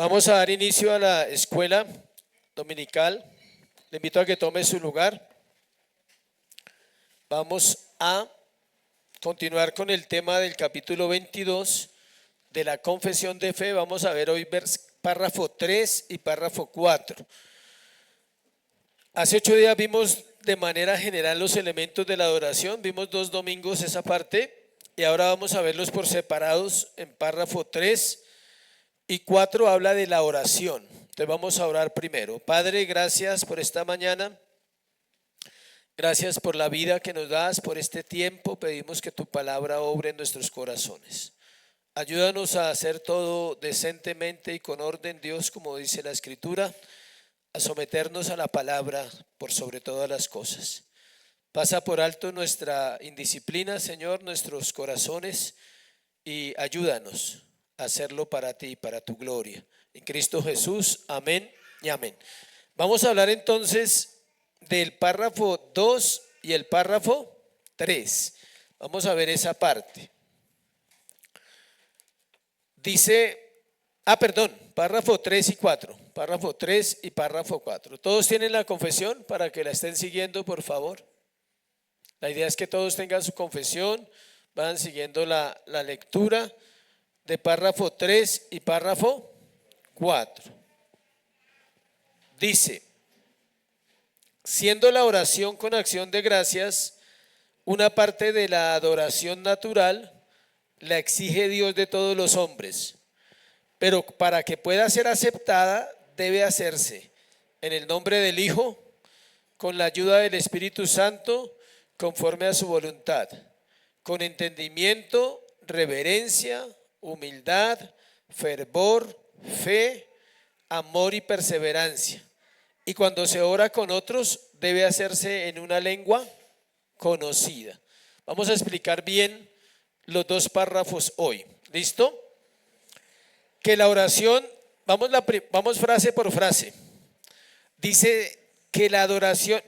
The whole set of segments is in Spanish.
Vamos a dar inicio a la escuela dominical. Le invito a que tome su lugar. Vamos a continuar con el tema del capítulo 22 de la confesión de fe. Vamos a ver hoy párrafo 3 y párrafo 4. Hace 8 días vimos de manera general los elementos de la adoración. Vimos 2 domingos esa parte y ahora vamos a verlos por separados. En párrafo 3 y 4 habla de la oración. Entonces vamos a orar primero. Padre, gracias por esta mañana. Gracias por la vida que nos das, por este tiempo. Pedimos que tu palabra obre en nuestros corazones. Ayúdanos a hacer todo decentemente y con orden, Dios, como dice la Escritura, a someternos a la palabra por sobre todas las cosas. Pasa por alto nuestra indisciplina, Señor, nuestros corazones, y ayúdanos a hacerlo para ti, para tu gloria. En Cristo Jesús, amén y amén. Vamos a hablar entonces del párrafo 2 y el párrafo 3. Vamos a ver esa parte. Dice, párrafo 3 y 4. Párrafo 3 y párrafo 4. ¿Todos tienen la confesión para que la estén siguiendo, por favor? La idea es que todos tengan su confesión, van siguiendo la lectura de párrafo 3 y párrafo 4. Dice, siendo la oración con acción de gracias una parte de la adoración natural, la exige Dios de todos los hombres, pero para que pueda ser aceptada debe hacerse en el nombre del Hijo, con la ayuda del Espíritu Santo, conforme a su voluntad, con entendimiento, reverencia, humildad, fervor, fe, amor y perseverancia. Y cuando se ora con otros, debe hacerse en una lengua conocida. Vamos a explicar bien los 2 párrafos hoy. ¿Listo? Que la oración, vamos frase por frase. Dice que la adoración,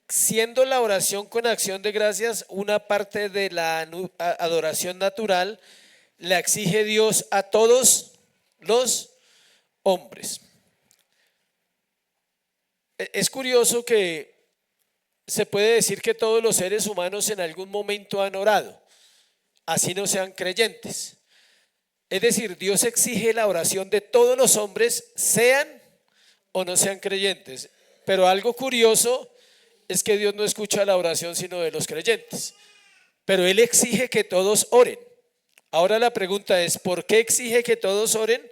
siendo la oración con acción de gracias una parte de la adoración natural, la exige Dios a todos los hombres. Es curioso que se puede decir que todos los seres humanos en algún momento han orado, así no sean creyentes. Es decir, Dios exige la oración de todos los hombres, sean o no sean creyentes. Pero algo curioso es que Dios no escucha la oración sino de los creyentes. Pero Él exige que todos oren. Ahora la pregunta es, ¿por qué exige que todos oren?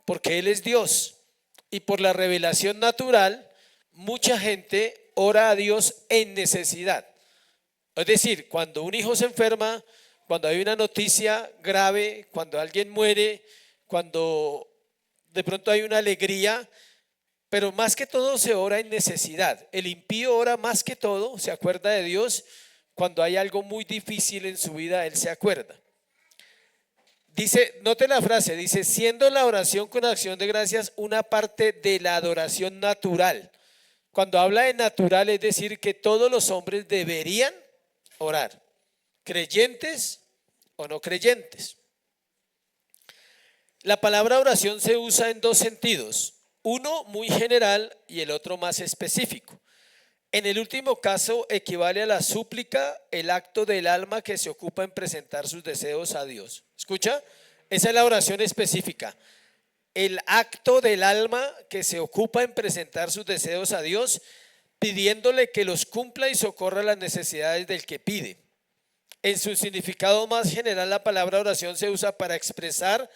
Porque Él es Dios. Y por la revelación natural, mucha gente ora a Dios en necesidad. Es decir, cuando un hijo se enferma, cuando hay una noticia grave, cuando alguien muere, cuando de pronto hay una alegría, pero más que todo se ora en necesidad. El impío ora más que todo, se acuerda de Dios, cuando hay algo muy difícil en su vida, él se acuerda. Dice, note la frase, dice, siendo la oración con acción de gracias una parte de la adoración natural. Cuando habla de natural, es decir, que todos los hombres deberían orar, creyentes o no creyentes. La palabra oración se usa en 2 sentidos, uno muy general y el otro más específico. En el último caso equivale a la súplica, el acto del alma que se ocupa en presentar sus deseos a Dios. ¿Escucha? Esa es la oración específica. El acto del alma que se ocupa en presentar sus deseos a Dios, pidiéndole que los cumpla y socorra las necesidades del que pide. En su significado más general, la palabra oración se usa para expresar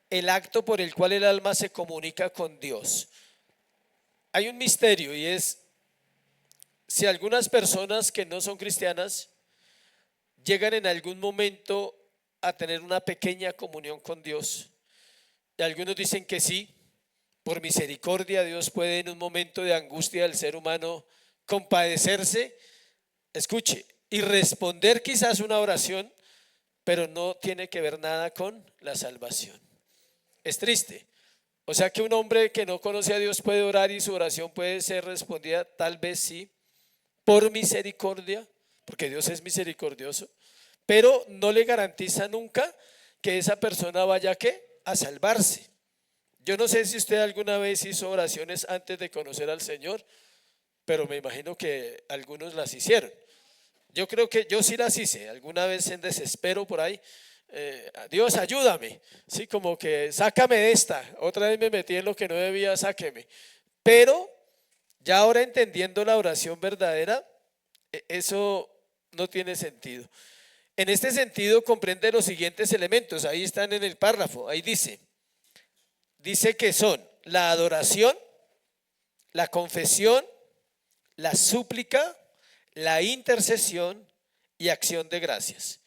el acto por el cual el alma se comunica con Dios. Hay un misterio y es, si algunas personas que no son cristianas llegan en algún momento a tener una pequeña comunión con Dios, y algunos dicen que sí, por misericordia Dios puede en un momento de angustia del ser humano compadecerse, escuche, y responder quizás una oración, pero no tiene que ver nada con la salvación. Es triste. O sea que un hombre que no conoce a Dios puede orar y su oración puede ser respondida, tal vez sí, por misericordia, porque Dios es misericordioso, pero no le garantiza nunca que esa persona vaya a salvarse. Yo no sé si usted alguna vez hizo oraciones antes de conocer al Señor, pero me imagino que algunos las hicieron. Yo creo que yo sí las hice, alguna vez en desespero por ahí. Dios, ayúdame. Sí, como que sácame de esta. Otra vez me metí en lo que no debía, sáqueme. Pero ya ahora entendiendo la oración verdadera, eso no tiene sentido. En este sentido comprende los siguientes elementos. Ahí están en el párrafo. Ahí dice que son la adoración, la confesión, la súplica, la intercesión y acción de gracias.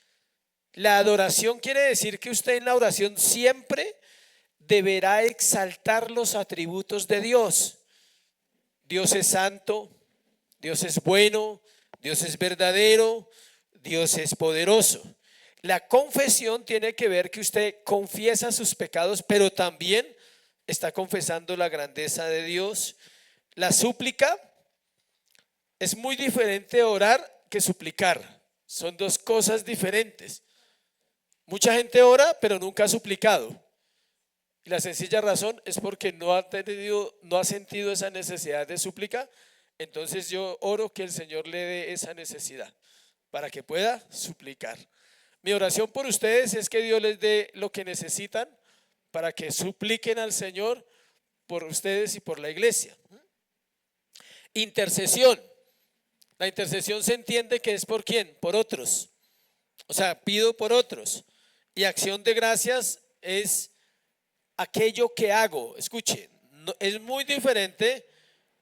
La adoración quiere decir que usted en la oración siempre deberá exaltar los atributos de Dios. Dios es santo, Dios es bueno, Dios es verdadero, Dios es poderoso. La confesión tiene que ver que usted confiesa sus pecados, pero también está confesando la grandeza de Dios. La súplica es muy diferente orar que suplicar. Son dos cosas diferentes. Mucha gente ora, pero nunca ha suplicado. Y la sencilla razón es porque no ha sentido esa necesidad de súplica. Entonces yo oro que el Señor le dé esa necesidad para que pueda suplicar. Mi oración por ustedes es que Dios les dé lo que necesitan para que supliquen al Señor por ustedes y por la iglesia. Intercesión. La intercesión se entiende que es por quién, por otros. O sea, pido por otros. Y acción de gracias es aquello que hago. Escuche, es muy diferente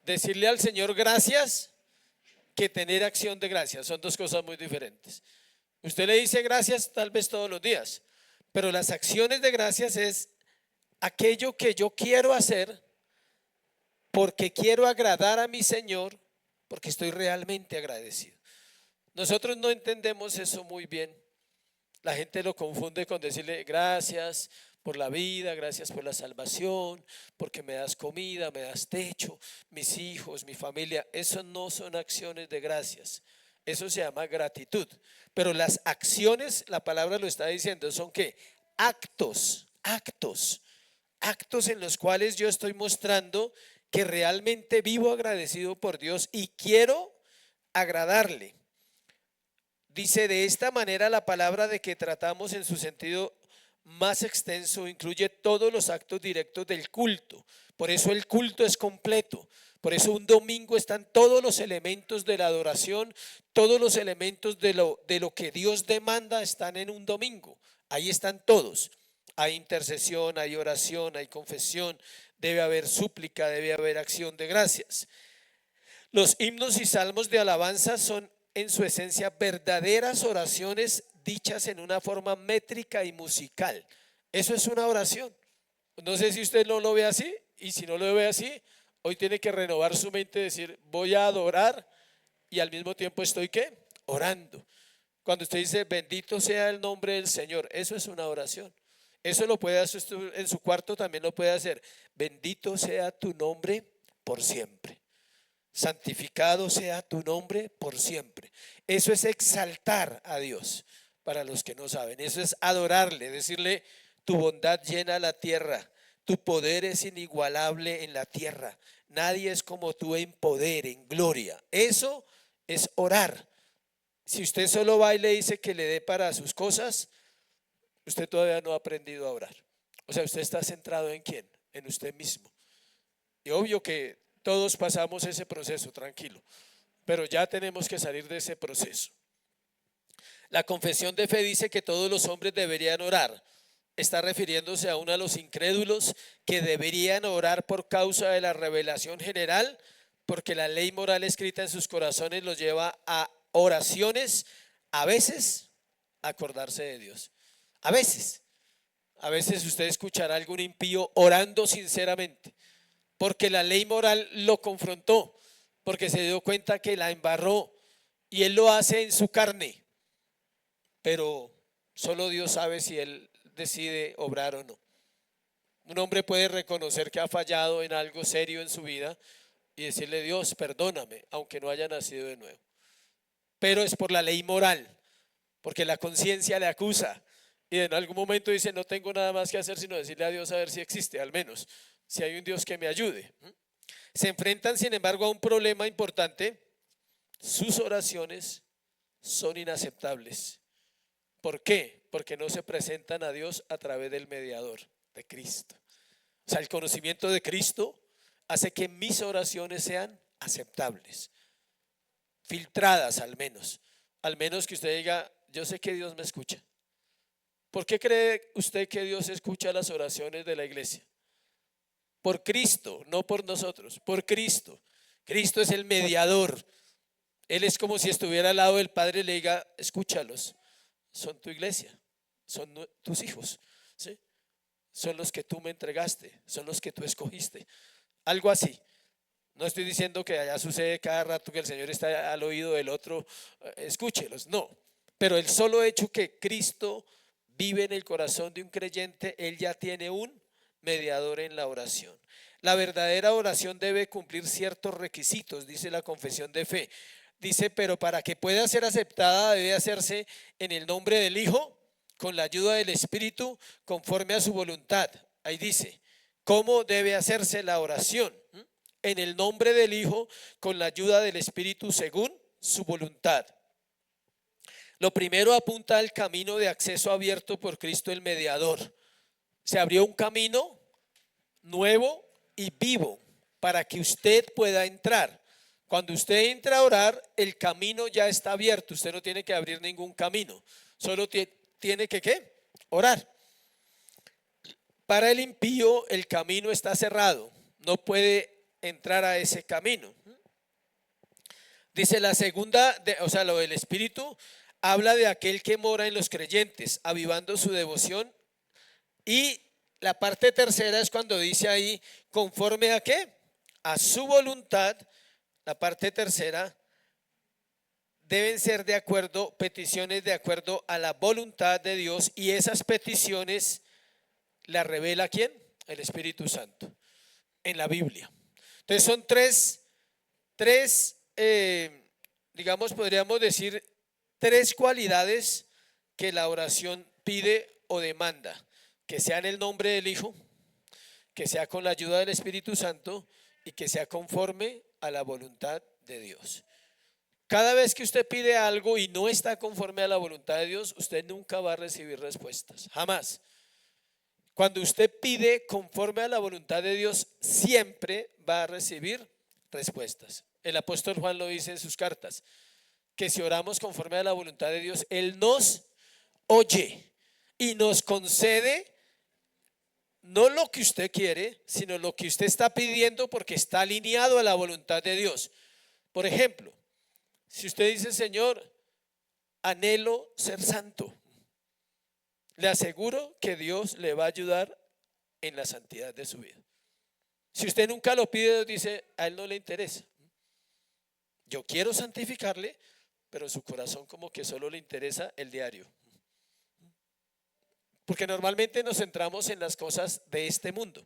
decirle al Señor gracias que tener acción de gracias. Son dos cosas muy diferentes. Usted le dice gracias tal vez todos los días, pero las acciones de gracias es aquello que yo quiero hacer porque quiero agradar a mi Señor, porque estoy realmente agradecido. Nosotros no entendemos eso muy bien. La gente lo confunde con decirle gracias por la vida, gracias por la salvación, porque me das comida, me das techo, mis hijos, mi familia. Eso no son acciones de gracias. Eso se llama gratitud. Pero las acciones, la palabra lo está diciendo, son ¿qué? Actos en los cuales yo estoy mostrando que realmente vivo agradecido por Dios y quiero agradarle. Dice de esta manera la palabra de que tratamos en su sentido más extenso, incluye todos los actos directos del culto. Por eso el culto es completo. Por eso un domingo están todos los elementos de la adoración, todos los elementos de lo que Dios demanda están en un domingo. Ahí están todos. Hay intercesión, hay oración, hay confesión, debe haber súplica, debe haber acción de gracias. Los himnos y salmos de alabanza son en su esencia verdaderas oraciones dichas en una forma métrica y musical. Eso es una oración. No sé si usted no lo ve así, y si no lo ve así, hoy tiene que renovar su mente y decir, voy a adorar y al mismo tiempo estoy ¿qué? Orando. Cuando usted dice, bendito sea el nombre del Señor, eso es una oración. Eso lo puede hacer en su cuarto, también lo puede hacer. Bendito sea tu nombre por siempre. Santificado sea tu nombre por siempre. Eso es exaltar a Dios, para los que no saben. Eso es adorarle, decirle, tu bondad llena la tierra, tu poder es inigualable en la tierra. Nadie es como tú en poder, en gloria. Eso es orar. Si usted solo va y le dice que le dé para sus cosas, usted todavía no ha aprendido a orar. O sea, usted está centrado ¿en quién? En usted mismo. Y obvio que todos pasamos ese proceso, tranquilo, pero ya tenemos que salir de ese proceso. La confesión de fe dice que todos los hombres deberían orar. Está refiriéndose aún a los incrédulos que deberían orar por causa de la revelación general, porque la ley moral escrita en sus corazones los lleva a oraciones, a veces a acordarse de Dios. A veces usted escuchará a algún impío orando sinceramente, porque la ley moral lo confrontó, porque se dio cuenta que la embarró y él lo hace en su carne, pero solo Dios sabe si él decide obrar o no. Un hombre puede reconocer que ha fallado en algo serio en su vida y decirle, Dios, perdóname, aunque no haya nacido de nuevo. Pero es por la ley moral, porque la conciencia le acusa y en algún momento dice, no tengo nada más que hacer sino decirle a Dios a ver si existe, al menos. si hay un Dios que me ayude. Se enfrentan, sin embargo, a un problema importante. Sus oraciones son inaceptables. ¿Por qué? Porque no se presentan a Dios a través del mediador, de Cristo. O sea, el conocimiento de Cristo hace que mis oraciones sean aceptables, filtradas al menos que usted diga, yo sé que Dios me escucha. ¿Por qué cree usted que Dios escucha las oraciones de la iglesia? Por Cristo, no por nosotros, por Cristo. Cristo es el mediador. Él es como si estuviera al lado del Padre y le diga, escúchalos, son tu iglesia, son tus hijos, ¿sí? Son los que tú me entregaste, son los que tú escogiste. Algo así. No estoy diciendo que allá sucede cada rato que el Señor está al oído del otro, escúchelos, no. Pero el solo hecho que Cristo vive en el corazón de un creyente, él ya tiene un mediador en la oración. La verdadera oración debe cumplir ciertos requisitos, dice la confesión de fe. Dice, pero para que pueda ser aceptada debe hacerse en el nombre del Hijo, con la ayuda del Espíritu, conforme a su voluntad. Ahí dice, ¿cómo debe hacerse la oración? En el nombre del Hijo, con la ayuda del Espíritu, según su voluntad. Lo primero apunta al camino de acceso abierto por Cristo el mediador. Se abrió un camino nuevo y vivo para que usted pueda entrar. Cuando usted entra a orar, el camino ya está abierto. Usted no tiene que abrir ningún camino. Solo tiene que ¿qué? Orar. Para el impío el camino está cerrado. No puede entrar a ese camino. Dice la segunda, o sea, lo del Espíritu, habla de aquel que mora en los creyentes, avivando su devoción. Y la parte tercera es cuando dice ahí, conforme a ¿qué? A su voluntad. La parte tercera, deben ser de acuerdo, peticiones de acuerdo a la voluntad de Dios, y esas peticiones las revela ¿quién? El Espíritu Santo en la Biblia. Entonces son tres, digamos, podríamos decir, tres cualidades que la oración pide o demanda: que sea en el nombre del Hijo, que sea con la ayuda del Espíritu Santo y que sea conforme a la voluntad de Dios. Cada vez que usted pide algo y no está conforme a la voluntad de Dios, usted nunca va a recibir respuestas, jamás. Cuando usted pide conforme a la voluntad de Dios, siempre va a recibir respuestas. El apóstol Juan lo dice en sus cartas, que si oramos conforme a la voluntad de Dios, Él nos oye y nos concede no lo que usted quiere, sino lo que usted está pidiendo, porque está alineado a la voluntad de Dios. Por ejemplo, si usted dice, Señor, anhelo ser santo, le aseguro que Dios le va a ayudar en la santidad de su vida. Si usted nunca lo pide, Dios dice, a Él no le interesa. Yo quiero santificarle, pero su corazón como que solo le interesa el diario. Porque normalmente nos centramos en las cosas de este mundo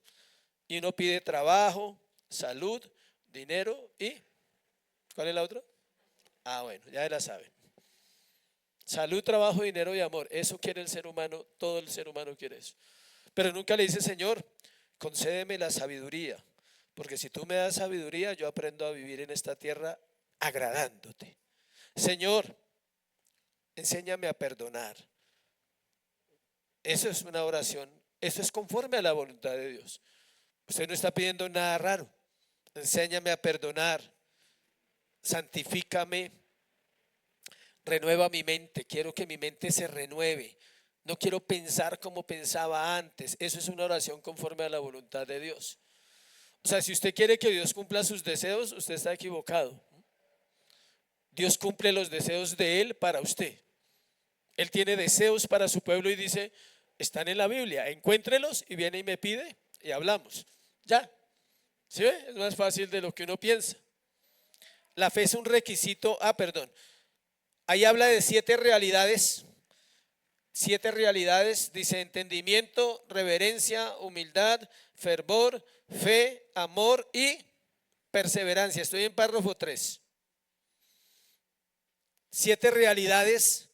y uno pide trabajo, salud, dinero y ¿cuál es la otra? Bueno, ya la saben. Salud, trabajo, dinero y amor. Eso quiere el ser humano, todo el ser humano quiere eso. Pero nunca le dice, Señor, concédeme la sabiduría, porque si tú me das sabiduría, yo aprendo a vivir en esta tierra agradándote. Señor, enséñame a perdonar. Eso es una oración, eso es conforme a la voluntad de Dios. Usted no está pidiendo nada raro. Enséñame a perdonar, santifícame, renueva mi mente. Quiero que mi mente se renueve. No quiero pensar como pensaba antes. Eso es una oración conforme a la voluntad de Dios. O sea, si usted quiere que Dios cumpla sus deseos, usted está equivocado. Dios cumple los deseos de Él para usted. Él tiene deseos para su pueblo y dice, están en la Biblia, encuéntrelos, y viene y me pide y hablamos. Ya, ¿sí ve? Es más fácil de lo que uno piensa. La fe es un requisito, ahí habla de 7 realidades. 7 realidades, dice: entendimiento, reverencia, humildad, fervor, fe, amor y perseverancia. Estoy en párrafo 3. 7 realidades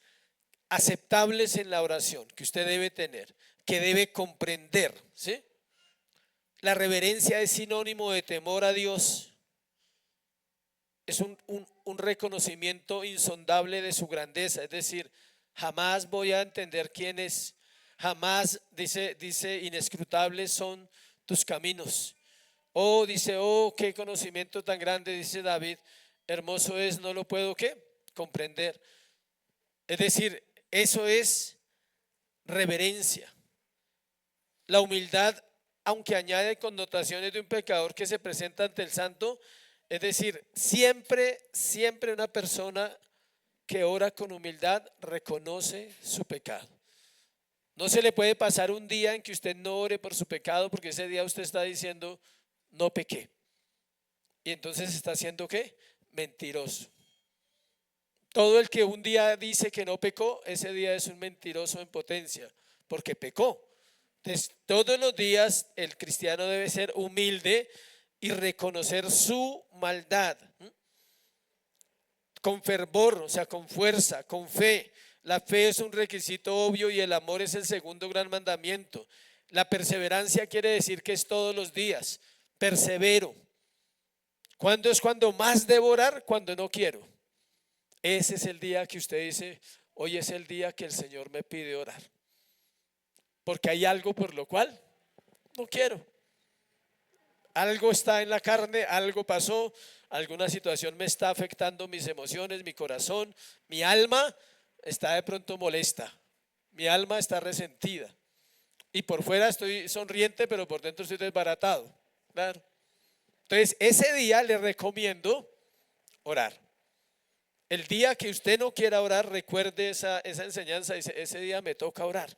aceptables en la oración que usted debe tener, que debe comprender, ¿sí? La reverencia es sinónimo de temor a Dios. Es un reconocimiento insondable de su grandeza. Es decir, jamás voy a entender quién es. Jamás, dice, inescrutables son tus caminos. Dice, qué conocimiento tan grande, dice David. Hermoso es, no lo puedo, ¿qué? Comprender. Es decir, eso es reverencia. La humildad, aunque añade connotaciones de un pecador que se presenta ante el santo, es decir, siempre una persona que ora con humildad reconoce su pecado. No se le puede pasar un día en que usted no ore por su pecado, porque ese día usted está diciendo, no pequé. Y entonces está haciendo ¿qué? Mentiroso. Todo el que un día dice que no pecó, ese día es un mentiroso en potencia, porque pecó. Entonces, todos los días el cristiano debe ser humilde y reconocer su maldad, con fervor, o sea, con fuerza, con fe. La fe es un requisito obvio y el amor es el segundo gran mandamiento. La perseverancia quiere decir que es todos los días. Persevero. ¿Cuándo es cuando más debo orar? Cuando no quiero. Ese es el día que usted dice, hoy es el día que el Señor me pide orar. Porque hay algo por lo cual no quiero. Algo está en la carne, algo pasó, alguna situación me está afectando mis emociones, mi corazón, mi alma está de pronto molesta, mi alma está resentida. Y por fuera estoy sonriente, pero por dentro estoy desbaratado. Claro. Entonces, ese día le recomiendo orar. El día que usted no quiera orar, recuerde esa enseñanza, ese día me toca orar.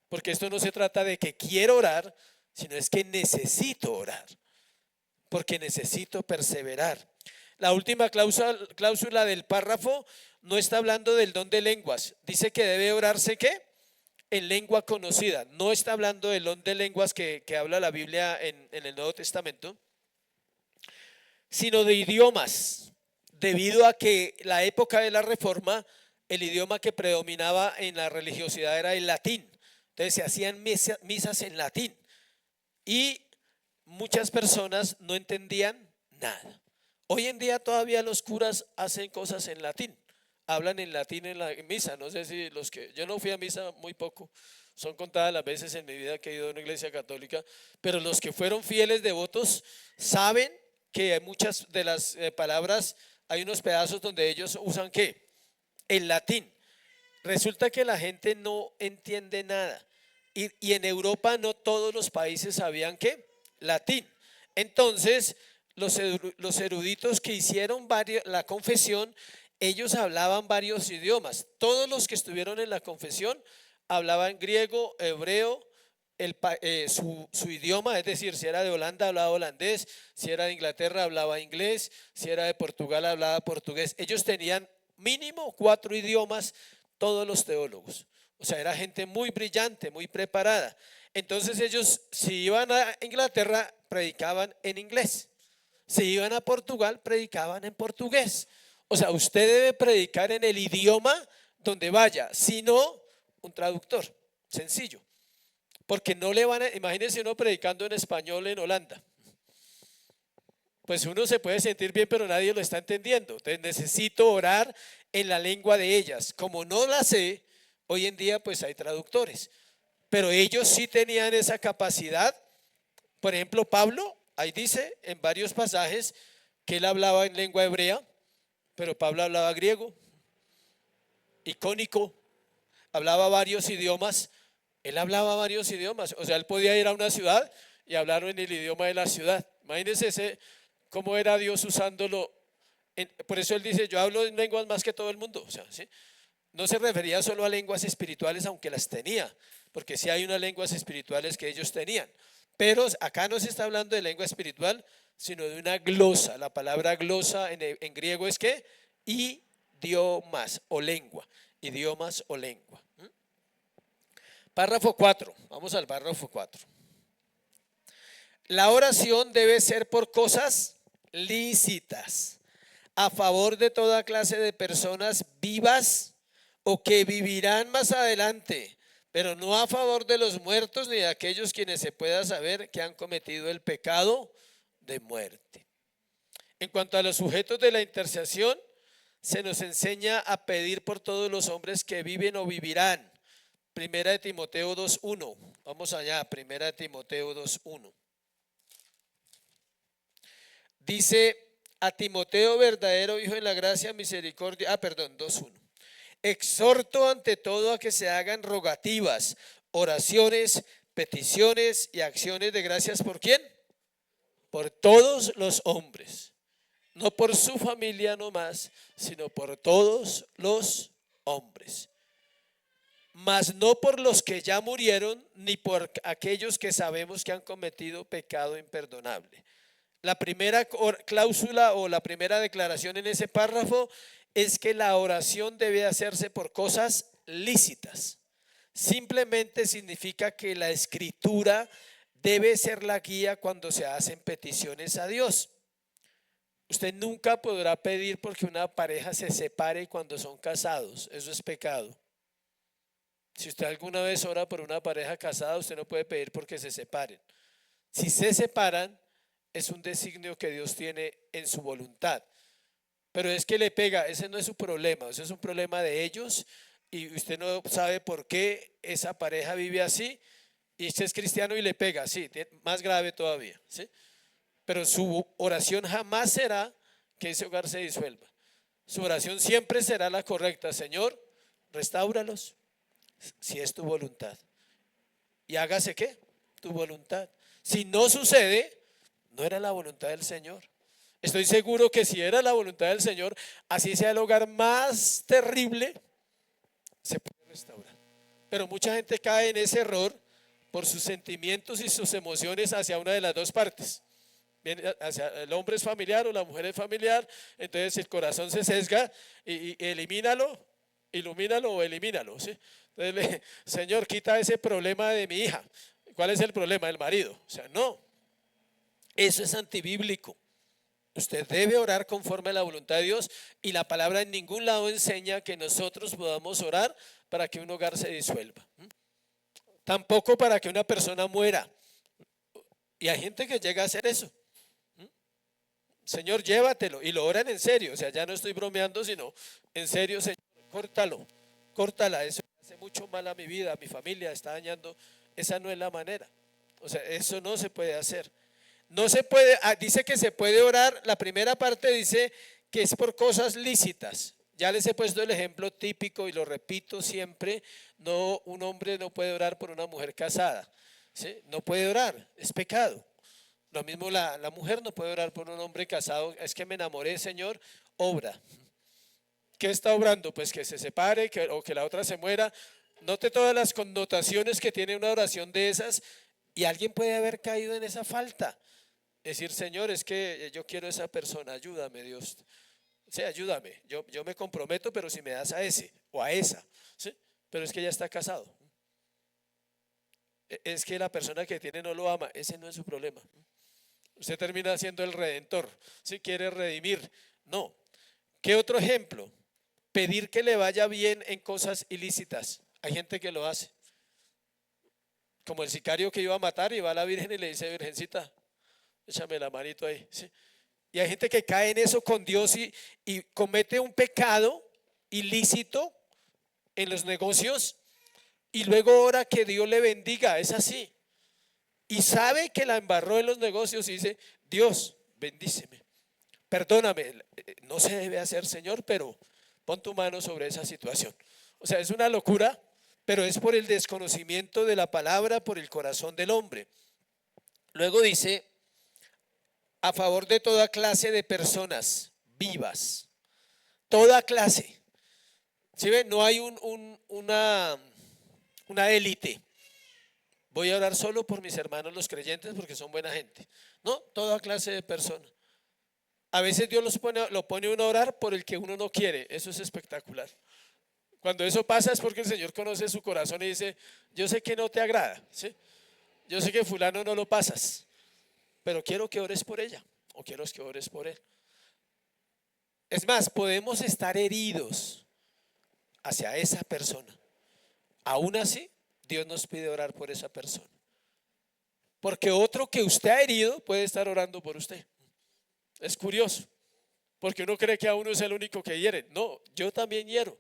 Porque esto no se trata de que quiero orar, sino es que necesito orar, porque necesito perseverar. La última cláusula del párrafo no está hablando del don de lenguas. Dice que debe orarse ¿qué? En lengua conocida. No está hablando del don de lenguas que habla la Biblia en el Nuevo Testamento, sino de idiomas, debido a que la época de la Reforma, el idioma que predominaba en la religiosidad era el latín. Entonces se hacían misas en latín y muchas personas no entendían nada. Hoy en día todavía los curas hacen cosas en latín, hablan en latín en la misa. No sé si yo no fui a misa muy poco, son contadas las veces en mi vida que he ido a una iglesia católica, pero los que fueron fieles devotos saben que muchas de las palabras, hay unos pedazos donde ellos usan ¿qué? El latín. Resulta que la gente no entiende nada. Y en Europa no todos los países sabían ¿qué? Latín. Entonces, los eruditos que hicieron la confesión, ellos hablaban varios idiomas. Todos los que estuvieron en la confesión hablaban griego, hebreo, su idioma, es decir, si era de Holanda hablaba holandés, si era de Inglaterra hablaba inglés, si era de Portugal hablaba portugués. Ellos tenían mínimo 4 idiomas, todos los teólogos. O sea, era gente muy brillante, muy preparada. Entonces ellos, si iban a Inglaterra, predicaban en inglés. Si iban a Portugal, predicaban en portugués. O sea, usted debe predicar en el idioma donde vaya, si no, un traductor, sencillo. Porque no le van a, imagínense uno predicando en español en Holanda. Pues uno se puede sentir bien, pero nadie lo está entendiendo. Entonces necesito orar en la lengua de ellas. Como no la sé, hoy en día pues hay traductores. Pero ellos sí tenían esa capacidad. Por ejemplo, Pablo, ahí dice en varios pasajes que él hablaba en lengua hebrea, pero Pablo hablaba griego, icónico, hablaba varios idiomas. Él hablaba varios idiomas, o sea, él podía ir a una ciudad y hablar en el idioma de la ciudad. Imagínense cómo era Dios usándolo. Por eso él dice, yo hablo en lenguas más que todo el mundo. O sea, ¿sí? No se refería solo a lenguas espirituales, aunque las tenía, porque sí hay unas lenguas espirituales que ellos tenían. Pero acá no se está hablando de lengua espiritual, sino de una glosa. La palabra glosa en griego es ¿qué? Idiomas o lengua. Idiomas o lengua. Párrafo 4. Vamos al párrafo 4. La oración debe ser por cosas lícitas, a favor de toda clase de personas vivas o que vivirán más adelante, pero no a favor de los muertos ni de aquellos quienes se pueda saber que han cometido el pecado de muerte. En cuanto a los sujetos de la intercesión, se nos enseña a pedir por todos los hombres que viven o vivirán. Primera de Timoteo 2:1. Vamos allá, Primera de Timoteo 2:1. Dice a Timoteo, verdadero hijo en la gracia, misericordia, 2:1. Exhorto ante todo a que se hagan rogativas, oraciones, peticiones y acciones de gracias. ¿Por quién? Por todos los hombres. No por su familia nomás, sino por todos los hombres. Mas no por los que ya murieron, ni por aquellos que sabemos que han cometido pecado imperdonable. La primera cláusula o la primera declaración en ese párrafo es que la oración debe hacerse por cosas lícitas. Simplemente significa que la escritura debe ser la guía cuando se hacen peticiones a Dios. Usted nunca podrá pedir porque una pareja se separe cuando son casados. Eso es pecado. Si usted alguna vez ora por una pareja casada, usted no puede pedir porque se separen. Si se separan, es un designio que Dios tiene en su voluntad. Pero es que le pega, ese no es su problema, ese es un problema de ellos y usted no sabe por qué esa pareja vive así y usted es cristiano y le pega, sí, más grave todavía, ¿sí? Pero su oración jamás será que ese hogar se disuelva. Su oración siempre será la correcta. Señor, restáuralos, si es tu voluntad. Y hágase ¿qué? Tu voluntad. Si no sucede, no era la voluntad del Señor. Estoy seguro que si era la voluntad del Señor, así sea el hogar más terrible, se puede restaurar. Pero mucha gente cae en ese error por sus sentimientos y sus emociones hacia una de las dos partes. Bien, hacia el hombre es familiar o la mujer es familiar, entonces el corazón se sesga y elimínalo, ilumínalo o elimínalo, ¿sí? Entonces, Señor, quita ese problema de mi hija. ¿Cuál es el problema? El marido. O sea, no, eso es antibíblico. Usted debe orar conforme a la voluntad de Dios y la palabra en ningún lado enseña que nosotros podamos orar para que un hogar se disuelva. Tampoco para que una persona muera. Y hay gente que llega a hacer eso. Señor, llévatelo. Y lo oran en serio. O sea, ya no estoy bromeando, sino en serio, Señor, córtalo, córtala. Eso hace mucho mal a mi vida, a mi familia, está dañando. Esa no es la manera. O sea, eso no se puede hacer. No se puede, dice que se puede orar. La primera parte dice que es por cosas lícitas. Ya les he puesto el ejemplo típico y lo repito siempre. No, un hombre no puede orar por una mujer casada, ¿sí? No puede orar, es pecado. Lo mismo la mujer no puede orar por un hombre casado. Es que me enamoré, Señor, obra. ¿Qué está obrando? Pues que se separe o que la otra se muera. Note todas las connotaciones que tiene una oración de esas y alguien puede haber caído en esa falta. Decir, Señor, es que yo quiero a esa persona, ayúdame, Dios. Sí, ayúdame, yo me comprometo, pero si me das a ese o a esa, ¿sí? Pero es que ya está casado. Es que la persona que tiene no lo ama, ese no es su problema. Usted termina siendo el redentor, si quiere redimir, no. ¿Qué otro ejemplo? Pedir que le vaya bien en cosas ilícitas. Hay gente que lo hace. Como el sicario que iba a matar y va a la Virgen y le dice, Virgencita, échame la manito ahí, ¿sí? Y hay gente que cae en eso con Dios y comete un pecado ilícito en los negocios y luego ora que Dios le bendiga. Es así. Y sabe que la embarró en los negocios y dice, Dios, bendíceme, perdóname, no se debe hacer, Señor, pero pon tu mano sobre esa situación. O sea, es una locura, pero es por el desconocimiento de la palabra, por el corazón del hombre. Luego dice, a favor de toda clase de personas vivas, toda clase. ¿Sí ven? No hay una élite. Voy a orar solo por mis hermanos los creyentes porque son buena gente. No, toda clase de personas. A veces Dios lo pone uno a orar por el que uno no quiere. Eso es espectacular. Cuando eso pasa es porque el Señor conoce su corazón y dice, yo sé que no te agrada, ¿sí? Yo sé que fulano no lo pasas, pero quiero que ores por ella o quiero que ores por él. Es más, podemos estar heridos hacia esa persona. Aún así, Dios nos pide orar por esa persona. Porque otro que usted ha herido puede estar orando por usted. Es curioso, porque uno cree que a uno es el único que hiere. No, yo también hiero.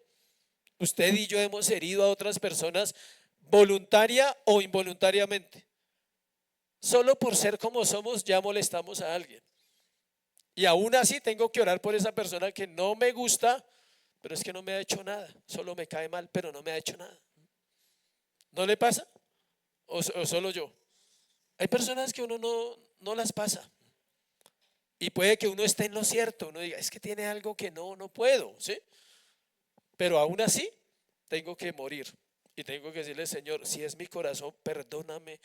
Usted y yo hemos herido a otras personas voluntaria o involuntariamente. Solo por ser como somos ya molestamos a alguien. Y aún así tengo que orar por esa persona que no me gusta, pero es que no me ha hecho nada. Solo me cae mal, pero no me ha hecho nada. ¿No le pasa? ¿O solo yo? Hay personas que uno no las pasa. Y puede que uno esté en lo cierto. Uno diga, es que tiene algo que no puedo, ¿sí? Pero aún así tengo que morir. Y tengo que decirle, Señor, si es mi corazón, perdóname.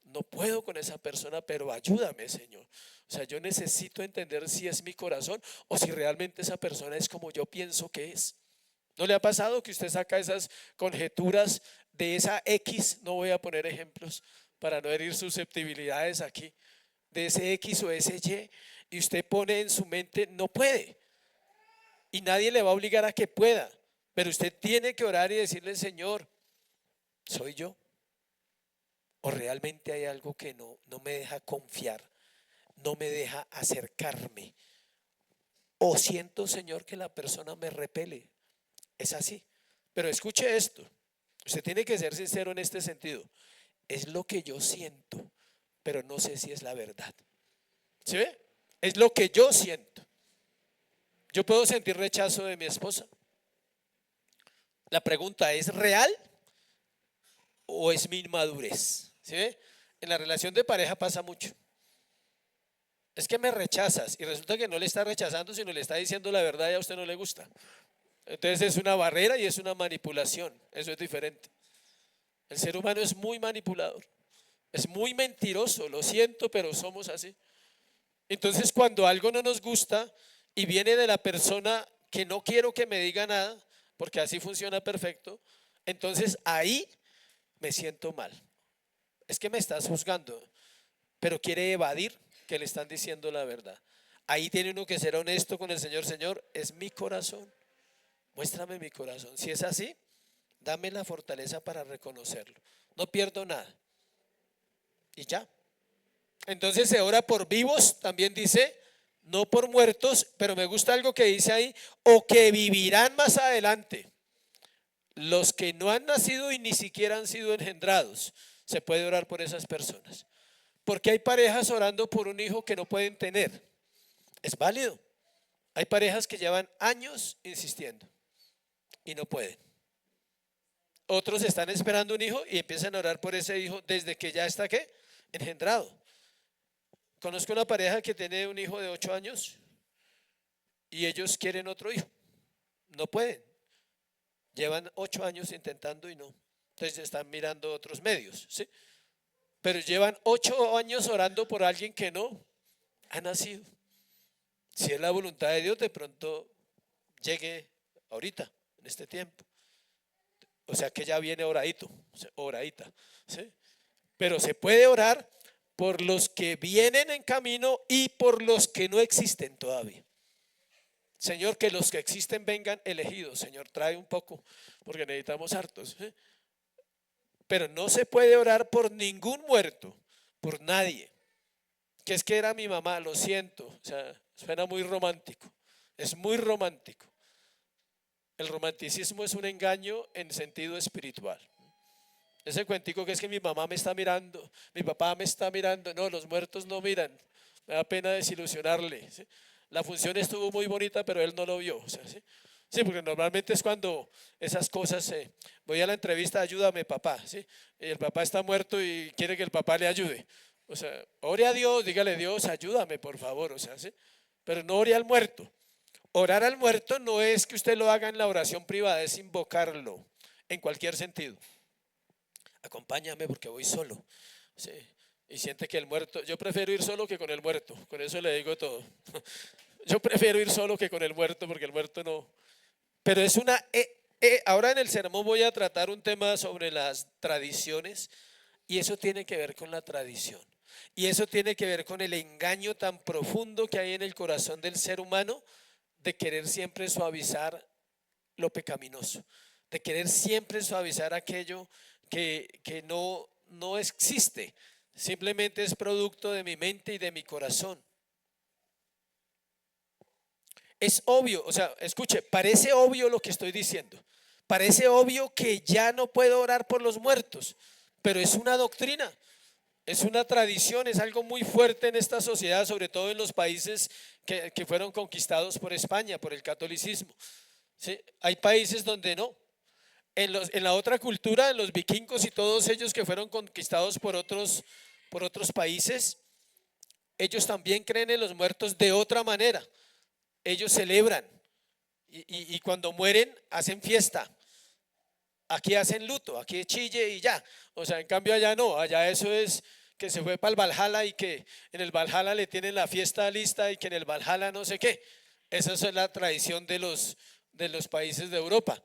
No puedo con esa persona, pero ayúdame, Señor. O sea, yo necesito entender si es mi corazón o si realmente esa persona es como yo pienso que es. ¿No le ha pasado que usted saca esas conjeturas de esa X? No voy a poner ejemplos para no herir susceptibilidades aquí. De ese X o ese Y usted pone en su mente, no puede. Y nadie le va a obligar a que pueda. Pero usted tiene que orar y decirle, Señor, ¿soy yo? ¿O realmente hay algo que no me deja confiar? No me deja acercarme. O siento, Señor, que la persona me repele. Es así. Pero escuche esto. Usted tiene que ser sincero en este sentido. Es lo que yo siento, pero no sé si es la verdad. ¿Sí ve? Es lo que yo siento. Yo puedo sentir rechazo de mi esposa. La pregunta, ¿es real o es mi inmadurez? ¿Sí ve? En la relación de pareja pasa mucho. Es que me rechazas y resulta que no le está rechazando, sino le está diciendo la verdad y a usted no le gusta. Entonces es una barrera y es una manipulación. Eso es diferente. El ser humano es muy manipulador. Es muy mentiroso, lo siento, pero somos así. Entonces cuando algo no nos gusta y viene de la persona que no quiero que me diga nada, porque así funciona perfecto, entonces ahí me siento mal. Es que me estás juzgando, pero quiere evadir que le están diciendo la verdad. Ahí tiene uno que ser honesto con el Señor. Señor, es mi corazón, muéstrame mi corazón. Si es así, dame la fortaleza para reconocerlo. No pierdo nada. Y ya. Entonces se ora por vivos, también dice, no por muertos, pero me gusta algo que dice ahí, o que vivirán más adelante. Los que no han nacido y ni siquiera han sido engendrados, se puede orar por esas personas. Porque hay parejas orando por un hijo que no pueden tener. Es válido. Hay parejas que llevan años insistiendo y no pueden. Otros están esperando un hijo y empiezan a orar por ese hijo desde que ya está ¿qué? Engendrado. Conozco una pareja que tiene un hijo de 8 años y ellos quieren otro hijo. No pueden. Llevan 8 años intentando y no. Entonces están mirando otros medios, ¿sí? Pero llevan 8 años orando por alguien que no ha nacido. Si es la voluntad de Dios, de pronto llegue ahorita, en este tiempo. O sea que ya viene oradito, oradita, ¿sí? Pero se puede orar por los que vienen en camino y por los que no existen todavía. Señor, que los que existen vengan elegidos. Señor, trae un poco, porque necesitamos hartos, ¿sí? Pero no se puede orar por ningún muerto, por nadie. Que es que era mi mamá, lo siento. O sea, suena muy romántico. Es muy romántico. El romanticismo es un engaño en sentido espiritual. Ese cuentico que es que mi mamá me está mirando, mi papá me está mirando. No, los muertos no miran. Me da pena desilusionarle, ¿sí? La función estuvo muy bonita, pero él no lo vio. O sea, ¿sí? Sí, porque normalmente es cuando esas cosas, voy a la entrevista, ayúdame papá, ¿sí? Y el papá está muerto y quiere que el papá le ayude. O sea, ore a Dios, dígale Dios, ayúdame por favor, o sea, ¿sí? Pero no ore al muerto. Orar al muerto no es que usted lo haga en la oración privada, es invocarlo en cualquier sentido. Acompáñame porque voy solo, ¿sí? Y siente que el muerto, yo prefiero ir solo que con el muerto, con eso le digo todo. Yo prefiero ir solo que con el muerto porque el muerto no. Pero es una, ahora en el sermón voy a tratar un tema sobre las tradiciones y eso tiene que ver con la tradición. Y eso tiene que ver con el engaño tan profundo que hay en el corazón del ser humano de querer siempre suavizar lo pecaminoso, de querer siempre suavizar aquello que no existe, simplemente es producto de mi mente y de mi corazón. Es obvio, o sea, escuche, parece obvio lo que estoy diciendo, parece obvio que ya no puedo orar por los muertos, pero es una doctrina. Es una tradición, es algo muy fuerte en esta sociedad, sobre todo en los países que fueron conquistados por España, por el catolicismo. ¿Sí? Hay países donde no. En la otra cultura, en los vikingos y todos ellos que fueron conquistados por otros países, ellos también creen en los muertos de otra manera. Ellos celebran y cuando mueren hacen fiesta. Aquí hacen luto, aquí chille y ya. O sea, en cambio allá no, allá eso es que se fue para el Valhalla y que en el Valhalla le tienen la fiesta lista y que en el Valhalla no sé qué. Esa es la tradición de los países de Europa.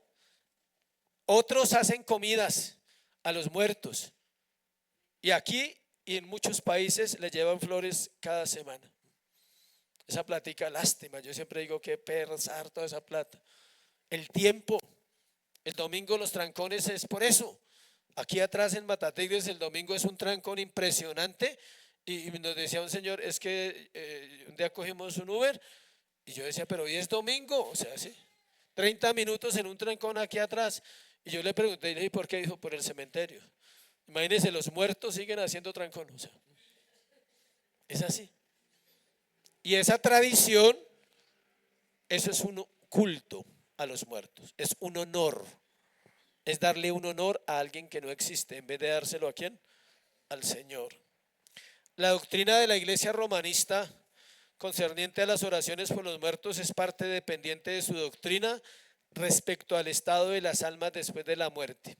Otros hacen comidas a los muertos y aquí y en muchos países le llevan flores cada semana. Esa platica, lástima, yo siempre digo que perrazar toda esa plata. El tiempo, el domingo los trancones es por eso. Aquí atrás en Matatigres el domingo es un trancón impresionante y nos decía un señor, es que un día cogimos un Uber y yo decía, pero hoy es domingo, o sea, sí, 30 minutos en un trancón aquí atrás. Y yo le pregunté, ¿y por qué? Dijo, por el cementerio. Imagínense, los muertos siguen haciendo trancón, o sea, es así. Y esa tradición, eso es un culto a los muertos, es un honor. Es darle un honor a alguien que no existe en vez de dárselo a quién, al Señor. La doctrina de la iglesia romanista concerniente a las oraciones por los muertos es parte dependiente de su doctrina respecto al estado de las almas después de la muerte.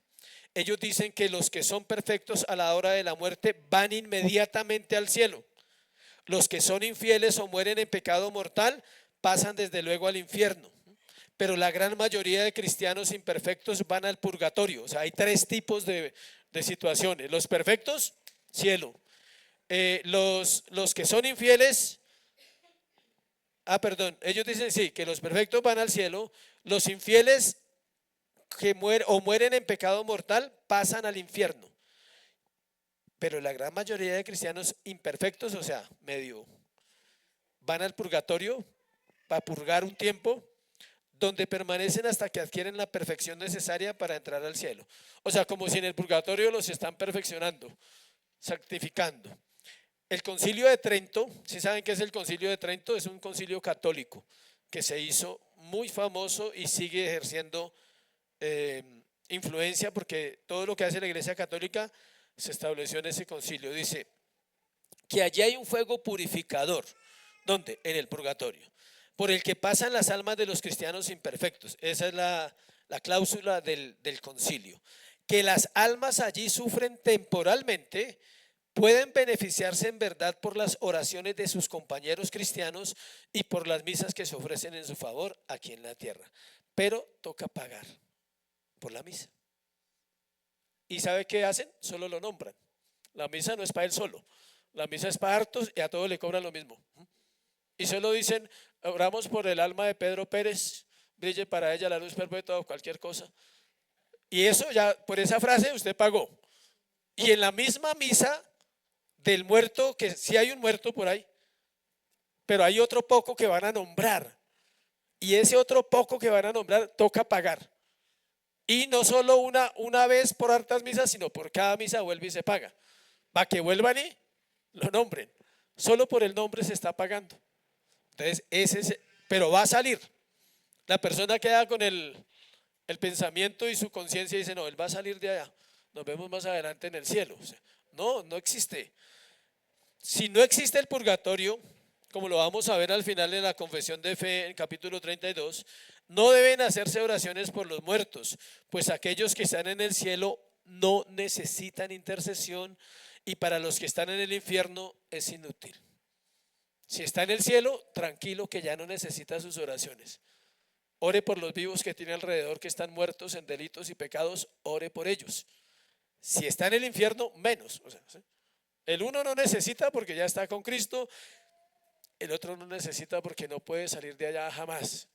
Ellos dicen que los que son perfectos a la hora de la muerte van inmediatamente al cielo. Los que son infieles o mueren en pecado mortal pasan desde luego al infierno. Pero la gran mayoría de cristianos imperfectos van al purgatorio. O sea, hay tres tipos de situaciones. Los perfectos, cielo. Los que son infieles, perdón, ellos dicen sí, que los perfectos van al cielo. Los infieles que mueren en pecado mortal pasan al infierno. Pero la gran mayoría de cristianos imperfectos, o sea, medio, van al purgatorio para purgar un tiempo, donde permanecen hasta que adquieren la perfección necesaria para entrar al cielo. O sea, como si en el purgatorio los están perfeccionando, santificando. El Concilio de Trento, ¿sí saben qué es el Concilio de Trento? Es un concilio católico que se hizo muy famoso y sigue ejerciendo influencia porque todo lo que hace la Iglesia Católica se estableció en ese concilio. Dice que allí hay un fuego purificador. ¿Dónde? En el purgatorio, por el que pasan las almas de los cristianos imperfectos. Esa es la cláusula del concilio. Que las almas allí sufren temporalmente, pueden beneficiarse en verdad por las oraciones de sus compañeros cristianos y por las misas que se ofrecen en su favor aquí en la tierra. Pero toca pagar por la misa. ¿Y sabe qué hacen? Solo lo nombran. La misa no es para él solo. La misa es para hartos y a todos le cobran lo mismo. Y solo dicen, oramos por el alma de Pedro Pérez, brille para ella la luz perpetua o cualquier cosa. Y eso ya, por esa frase usted pagó. Y en la misma misa del muerto, que sí hay un muerto por ahí, pero hay otro poco que van a nombrar. Y ese otro poco que van a nombrar toca pagar. Y no solo una vez por hartas misas, sino por cada misa vuelve y se paga. Para que vuelvan y lo nombren. Solo por el nombre se está pagando. Entonces, pero va a salir. La persona queda con el pensamiento y su conciencia dice, no, él va a salir de allá. Nos vemos más adelante en el cielo. O sea, no existe. Si no existe el purgatorio, como lo vamos a ver al final de la confesión de fe en capítulo 32, no deben hacerse oraciones por los muertos, pues aquellos que están en el cielo no necesitan intercesión y para los que están en el infierno es inútil. Si está en el cielo, tranquilo que ya no necesita sus oraciones. Ore por los vivos que tiene alrededor que están muertos en delitos y pecados, ore por ellos. Si está en el infierno, menos. O sea, ¿sí? El uno no necesita porque ya está con Cristo, el otro no necesita porque no puede salir de allá jamás.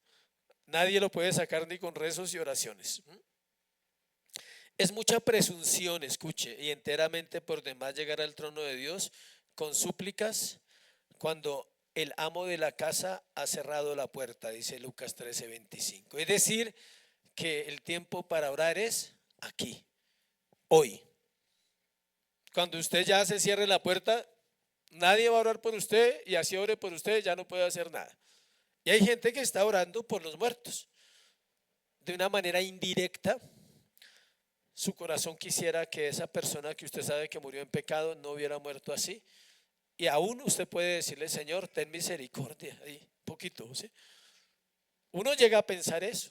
Nadie lo puede sacar ni con rezos y oraciones. Es mucha presunción, escuche, y enteramente por demás llegar al trono de Dios con súplicas cuando el amo de la casa ha cerrado la puerta, dice Lucas 13:25. Es decir, que el tiempo para orar es aquí, hoy. Cuando usted ya se cierre la puerta, nadie va a orar por usted, y así ore por usted, ya no puede hacer nada. Y hay gente que está orando por los muertos de una manera indirecta. Su corazón quisiera que esa persona que usted sabe que murió en pecado no hubiera muerto así. Y aún usted puede decirle: Señor, ten misericordia. Ahí, poquito, ¿sí? Uno llega a pensar eso.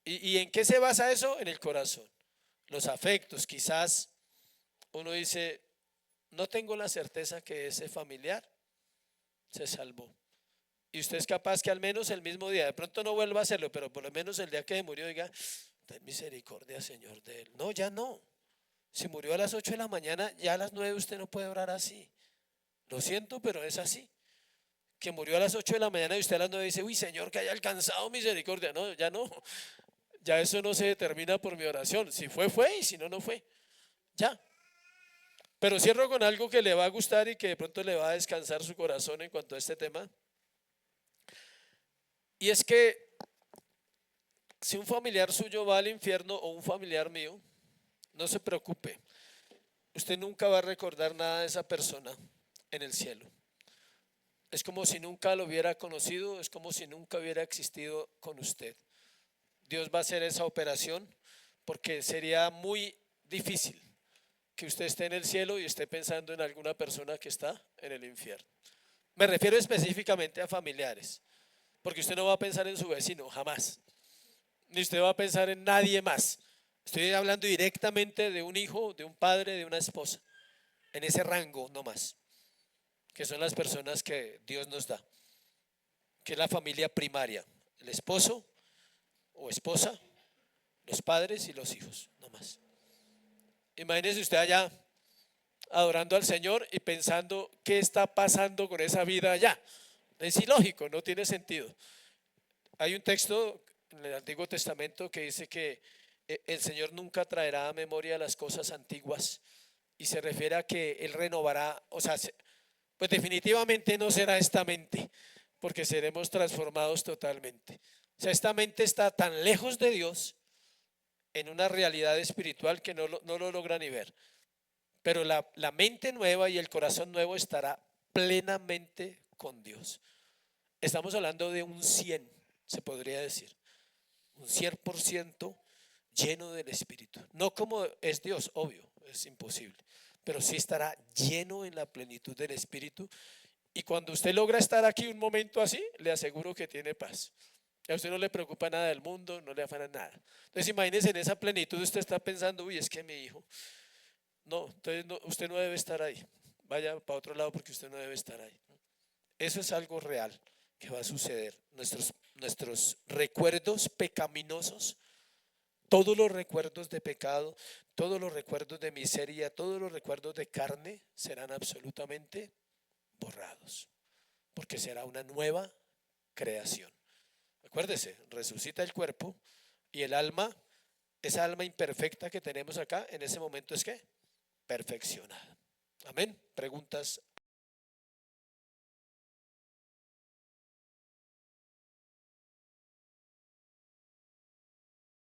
¿Y en qué se basa eso? En el corazón. Los afectos. Quizás uno dice: no tengo la certeza que ese familiar se salvó. Y usted es capaz que al menos el mismo día, de pronto no vuelva a hacerlo, pero por lo menos el día que murió diga: ten misericordia, Señor, de él. No, ya no. Si murió a las 8 de la mañana, ya a las 9 usted no puede orar así. Lo siento, pero es así. Que murió a las 8 de la mañana y usted a las 9 dice: uy, Señor, que haya alcanzado misericordia. No, ya no. Ya eso no se determina por mi oración. Si fue, fue, y si no, no fue. Ya. Pero cierro con algo que le va a gustar y que de pronto le va a descansar su corazón en cuanto a este tema. Y es que si un familiar suyo va al infierno o un familiar mío, no se preocupe. Usted nunca va a recordar nada de esa persona en el cielo. Es como si nunca lo hubiera conocido, es como si nunca hubiera existido con usted. Dios va a hacer esa operación porque sería muy difícil que usted esté en el cielo y esté pensando en alguna persona que está en el infierno. Me refiero específicamente a familiares, porque usted no va a pensar en su vecino, jamás. Ni usted va a pensar en nadie más. Estoy hablando directamente de un hijo, de un padre, de una esposa, en ese rango no más, que son las personas que Dios nos da, que es la familia primaria, el esposo o esposa, los padres y los hijos, no más. Imagínese usted allá adorando al Señor y pensando qué está pasando con esa vida allá. Es ilógico, no tiene sentido. Hay un texto en el Antiguo Testamento que dice que el Señor nunca traerá a memoria las cosas antiguas, y se refiere a que Él renovará, o sea, pues definitivamente no será esta mente, porque seremos transformados totalmente. O sea, esta mente está tan lejos de Dios en una realidad espiritual que no lo logra ni ver. Pero la mente nueva y el corazón nuevo estará plenamente con Dios. Estamos hablando de un 100, se podría decir, un 100% lleno del Espíritu. No como es Dios, obvio, es imposible, pero sí estará lleno en la plenitud del Espíritu. Y cuando usted logra estar aquí un momento así, le aseguro que tiene paz. A usted no le preocupa nada del mundo, no le afana nada. Entonces imagínese, en esa plenitud usted está pensando: uy, es que mi hijo. No, entonces no, usted no debe estar ahí. Vaya para otro lado porque usted no debe estar ahí. Eso es algo real que va a suceder. Nuestros recuerdos pecaminosos, todos los recuerdos de pecado, todos los recuerdos de miseria, todos los recuerdos de carne serán absolutamente borrados, porque será una nueva creación. Acuérdese, resucita el cuerpo y el alma, esa alma imperfecta que tenemos acá, en ese momento es que perfeccionada. Amén. ¿Preguntas